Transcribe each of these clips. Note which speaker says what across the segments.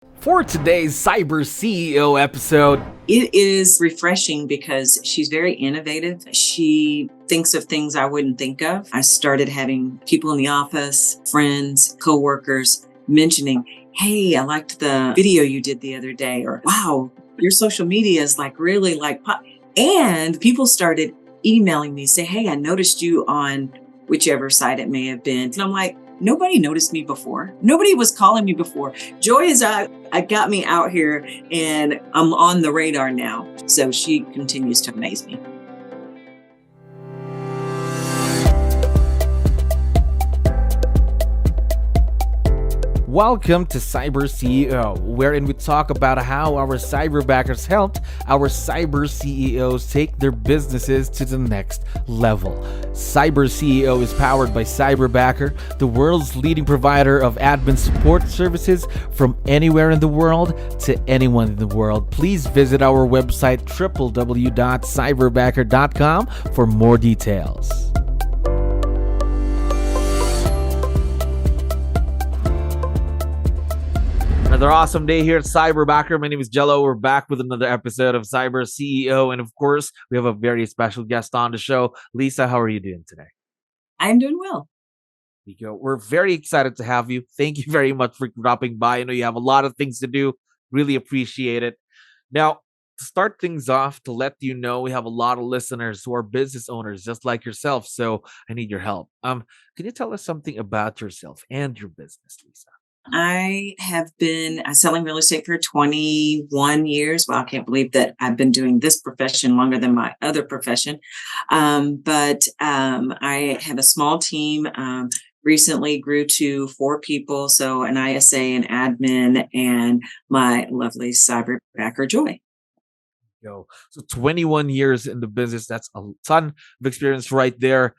Speaker 1: For today's Cyber CEO episode,
Speaker 2: it is refreshing because she's very innovative. She thinks of things I wouldn't think of. I started having people in the office, friends, coworkers mentioning, hey, I liked the video you did the other day, or wow, your social media is really pop. And people started emailing me, say, hey, I noticed you on whichever site it may have been. And I'm like, nobody noticed me before. Nobody was calling me before. Joy is I got me out here and I'm on the radar now. So she continues to amaze me.
Speaker 1: welcome to Cyber CEO, wherein we talk about how our cyberbackers helped our cyber CEOs take their businesses to the next level. Cyber CEO is powered by Cyberbacker, the world's leading provider of admin support services from anywhere in the world to anyone in the world. Please visit our website www.cyberbacker.com for more details. Another awesome day here at Cyberbacker. My name is 𝗙𝗲𝗃. We're back with another episode of Cyber CEO. And of course, we have a very special guest on the show. Lisa, how are you doing today?
Speaker 2: I'm doing well.
Speaker 1: We're very excited to have you. Thank you very much for dropping by. I know you have a lot of things to do. Really appreciate it. Now, to start things off, to let you know, we have a lot of listeners who are business owners just like yourself. So I need your help. Can you tell us something about yourself and your business, Lisa?
Speaker 2: I have been selling real estate for 21 years. Well, I can't believe that I've been doing this profession longer than my other profession. But I have a small team. Recently grew to 4 people. So an ISA, an admin, and my lovely cyberbacker Joy.
Speaker 1: So 21 years in the business, that's a ton of experience right there.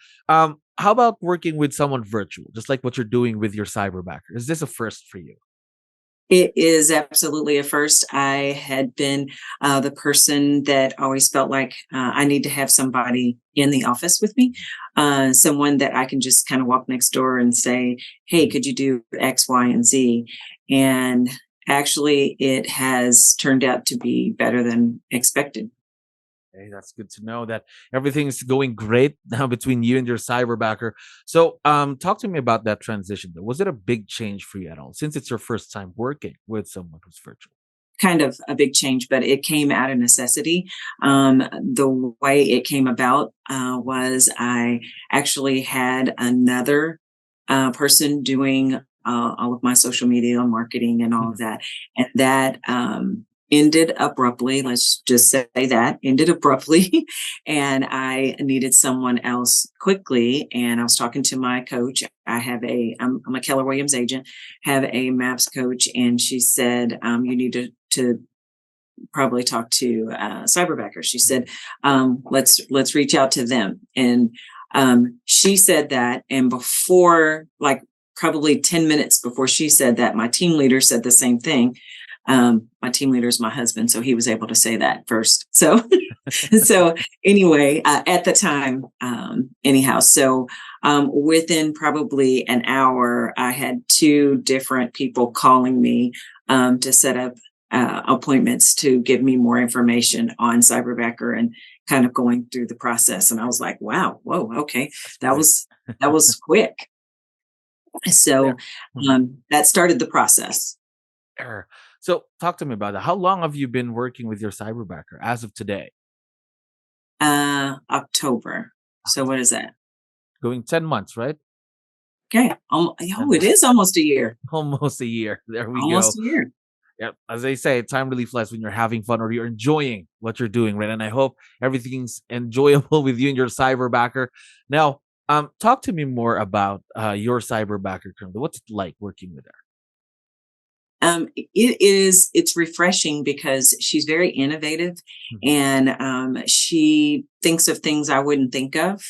Speaker 1: How about working with someone virtual, just like what you're doing with your cyberbacker? Is this a first for you?
Speaker 2: It is absolutely a first. I had been the person that always felt like I need to have somebody in the office with me, someone that I can just kind of walk next door and say, hey, could you do X, Y, and Z? And actually, it has turned out to be better than expected.
Speaker 1: Hey, that's good to know that everything's going great now between you and your cyberbacker. So talk to me about that transition though. Was it a big change for you at all, since it's your first time working with someone who's virtual?
Speaker 2: Kind of a big change, but it came out of necessity. The way it came about was I actually had another person doing all of my social media marketing and all of that. And that ended abruptly. Let's just say that ended abruptly. And I needed someone else quickly. And I was talking to my coach. I'm a 𝗙𝗲𝗋𝗶𝗹 agent, have a MAPS coach. And she said, you need to probably talk to Cyberbacker. She said, let's reach out to them. And she said that. And before, probably 10 minutes before she said that, my team leader said the same thing. My team leader is my husband, so he was able to say that first. So, so anyway, at the time, so within probably an hour, I had 2 different people calling me to set up appointments to give me more information on Cyberbacker and kind of going through the process. And I was like, wow, whoa, okay, that was quick. So that started the process.
Speaker 1: So talk to me about that. How long have you been working with your cyberbacker as of today?
Speaker 2: October. So what is that?
Speaker 1: Going 10 months, right?
Speaker 2: Okay. It is almost a year.
Speaker 1: Almost a year. There we go.
Speaker 2: Almost a year.
Speaker 1: Yeah, as they say, time really flies when you're having fun or you're enjoying what you're doing, right? And I hope everything's enjoyable with you and your cyberbacker. Now, talk to me more about your cyberbacker currently. What's it like working with her?
Speaker 2: It's refreshing because she's very innovative and she thinks of things I wouldn't think of.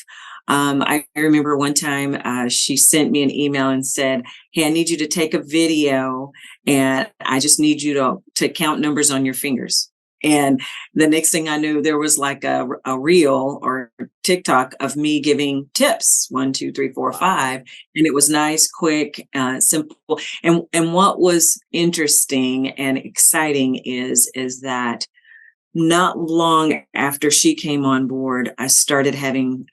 Speaker 2: I remember one time she sent me an email and said, hey, I need you to take a video and I just need you to count numbers on your fingers. And the next thing I knew, there was like a reel or TikTok of me giving tips, 1, 2, 3, 4, 5. And it was nice, quick, simple. And what was interesting and exciting is that not long after she came on board, I started having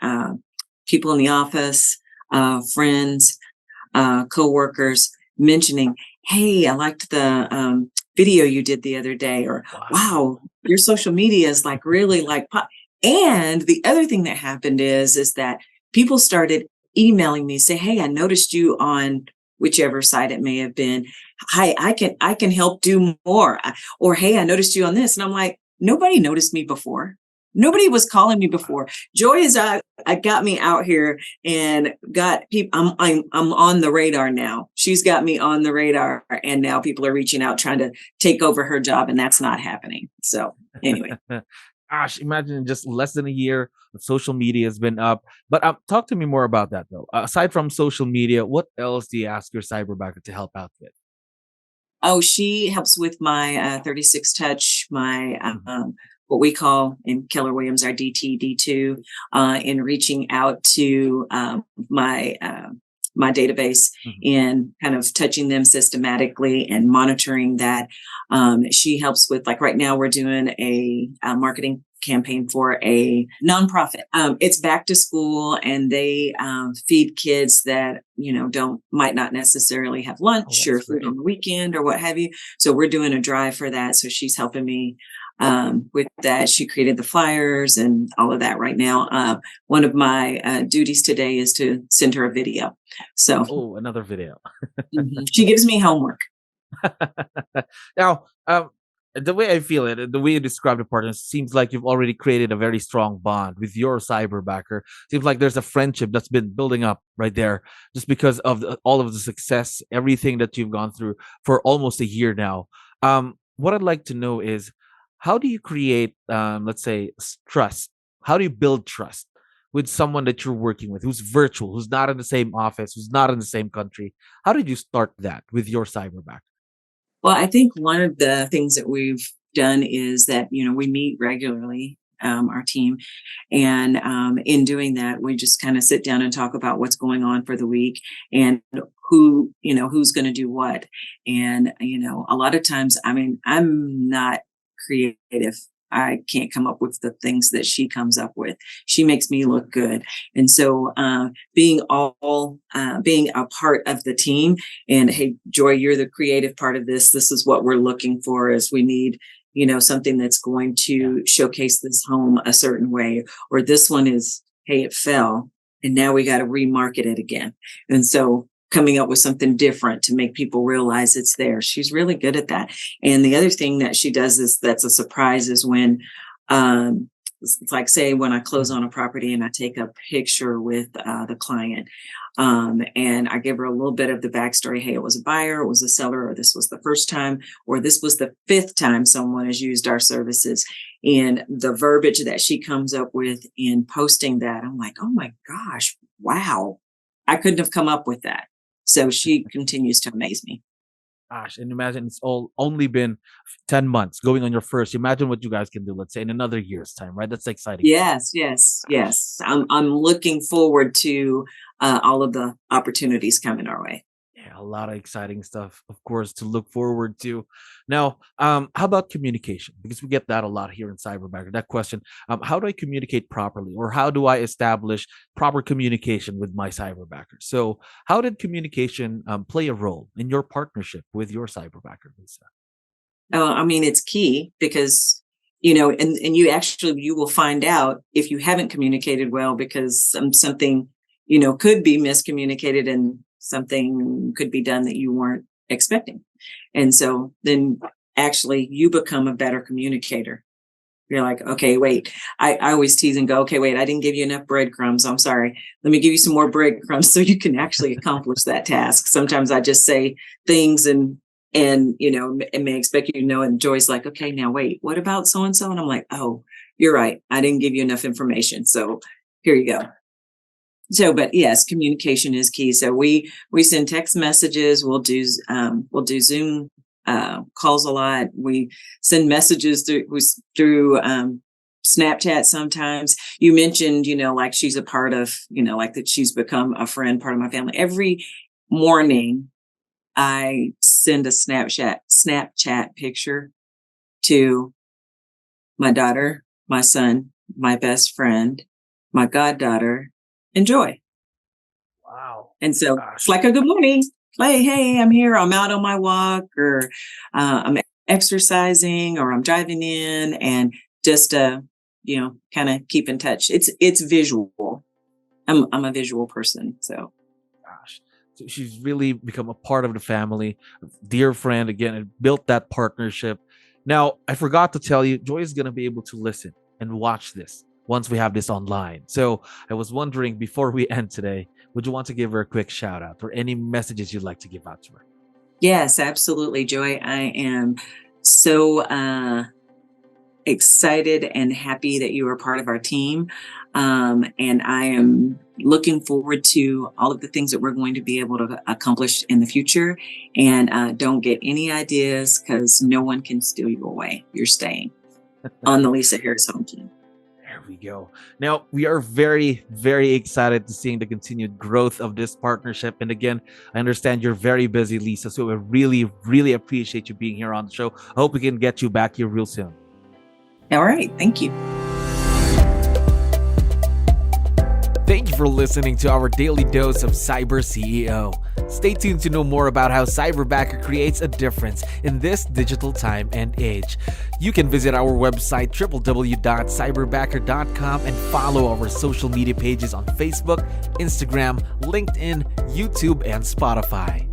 Speaker 2: people in the office, friends, coworkers mentioning, "Hey, I liked the video you did the other day," or "Wow, your social media is like really like pop." And the other thing that happened is that people started emailing me, say, "Hey, I noticed you on whichever site it may have been. Hi, I can help do more." Or, "Hey, I noticed you on this." And I'm like, nobody noticed me before. Nobody was calling me before. Joy is I got me out here and got people. I'm on the radar now. She's got me on the radar, and now people are reaching out trying to take over her job, and that's not happening. So anyway,
Speaker 1: Gosh, imagine in just less than a year, social media has been up. But talk to me more about that, though. Aside from social media, what else do you ask your cyberbacker to help out with?
Speaker 2: oh, she helps with my 36 touch, my
Speaker 1: Mhm.
Speaker 2: what we call in Keller Williams our DT D2, in reaching out to my database
Speaker 1: Mhm.
Speaker 2: and kind of touching them systematically and monitoring that. She helps with, like, right now we're doing a marketing campaign for a nonprofit. It's back to school, and they feed kids that don't might not necessarily have
Speaker 1: Oh,
Speaker 2: lunch or
Speaker 1: that's
Speaker 2: food
Speaker 1: great.
Speaker 2: on the weekend or what have you. So we're doing a drive for that. So she's helping me with that. She created the flyers and all of that right now. One of my duties today is to send her a video. So
Speaker 1: Oh, another video.
Speaker 2: she gives me homework.
Speaker 1: Now, the way I feel it, the way you describe the partner, seems like you've already created a very strong bond with your cyberbacker. Seems like there's a friendship that's been building up right there, just because of all of the success, everything that you've gone through for almost a year now. What I'd like to know is, how do you create, let's say, trust? How do you build trust with someone that you're working with, who's virtual, who's not in the same office, who's not in the same country? How did you start that with your cyberbacker?
Speaker 2: Well, I think one of the things that we've done is that, we meet regularly, our team. And in doing that, we just kind of sit down and talk about what's going on for the week and who's going to do what. And, a lot of times, I mean, I'm not creative. I can't come up with the things that she comes up with. She makes me look good. And so being a part of the team, and, "Hey, Joy, you're the creative part of this. This is what we're looking for, is we need, something that's going
Speaker 1: Yeah.
Speaker 2: to showcase this home a certain way, or this one is, hey, it fell and now we got to remarket it again." And so coming up with something different to make people realize it's there. She's really good at that. And the other thing that she does is, that's a surprise, is when it's like, say, when I close
Speaker 1: Mhm.
Speaker 2: on a property and I take a picture with the client, and I give her a little bit of the backstory. Hey, it was a buyer, it was a seller, or this was the first time, or this was the fifth time someone has used our services. And the verbiage that she comes up with in posting that, I'm like, oh my gosh, wow, I couldn't have come up with that. So she continues to amaze me.
Speaker 1: Gosh, and imagine it's all only been 10 months going on your first. Imagine what you guys can do, let's say, in another year's time, right? That's exciting stuff.
Speaker 2: Yes, yes, yes. I'm looking forward to all of the opportunities coming our way.
Speaker 1: Yeah, a lot of exciting stuff, of course, to look forward to. Now, how about communication? Because we get that a lot here in Cyberbacker. That question, how do I communicate properly, or how do I establish proper communication with my cyberbacker? So, how did communication play a role in your partnership with your cyberbacker, Lisa?
Speaker 2: I mean, it's key because, and you will find out if you haven't communicated well, because something, could be miscommunicated and something could be done that you weren't expecting. And so then actually you become a better communicator. You're like, okay, wait, I always tease and go, okay, wait, I didn't give you enough breadcrumbs. I'm sorry. Let me give you some more breadcrumbs so you can actually accomplish that task. Sometimes I just say things and and may expect you to know. And Joy's like, okay, now wait, what about so and so? And I'm like, oh, you're right. I didn't give you enough information. So here you go. So, but yes, communication is key. So we send text messages. We'll do Zoom calls a lot. We send messages through Snapchat sometimes. You mentioned, like she's a part of, like that she's become a friend, part of my family. Every morning I send a Snapchat picture to my daughter, my son, my best friend, my goddaughter, and Joy.
Speaker 1: Wow.
Speaker 2: And so it's like a good morning. Hey, I'm here. I'm out on my walk, or I'm exercising, or I'm driving in, and just kind of keep in touch. It's visual. I'm a visual person, so.
Speaker 1: Gosh, so she's really become a part of the family, dear friend again, and built that partnership. Now, I forgot to tell you, Joy is going to be able to listen and watch this once we have this online. So I was wondering, before we end today, would you want to give her a quick shout out or any messages you'd like to give out to her?
Speaker 2: Yes, absolutely, Joy. I am so excited and happy that you are part of our team. And I am looking forward to all of the things that we're going to be able to accomplish in the future. And don't get any ideas, because no one can steal you away. You're staying on the 𝗙liche Harris home team.
Speaker 1: There we go. Now, we are very, very excited to seeing the continued growth of this partnership. And again, I understand you're very busy, Lisa, so I really, really appreciate you being here on the show. I hope we can get you back here real soon.
Speaker 2: All right. Thank you.
Speaker 1: Thank you for listening to our daily dose of Cyber CEO. Stay tuned to know more about how Cyberbacker creates a difference in this digital time and age. You can visit our website www.cyberbacker.com and follow our social media pages on Facebook, Instagram, LinkedIn, YouTube, and Spotify.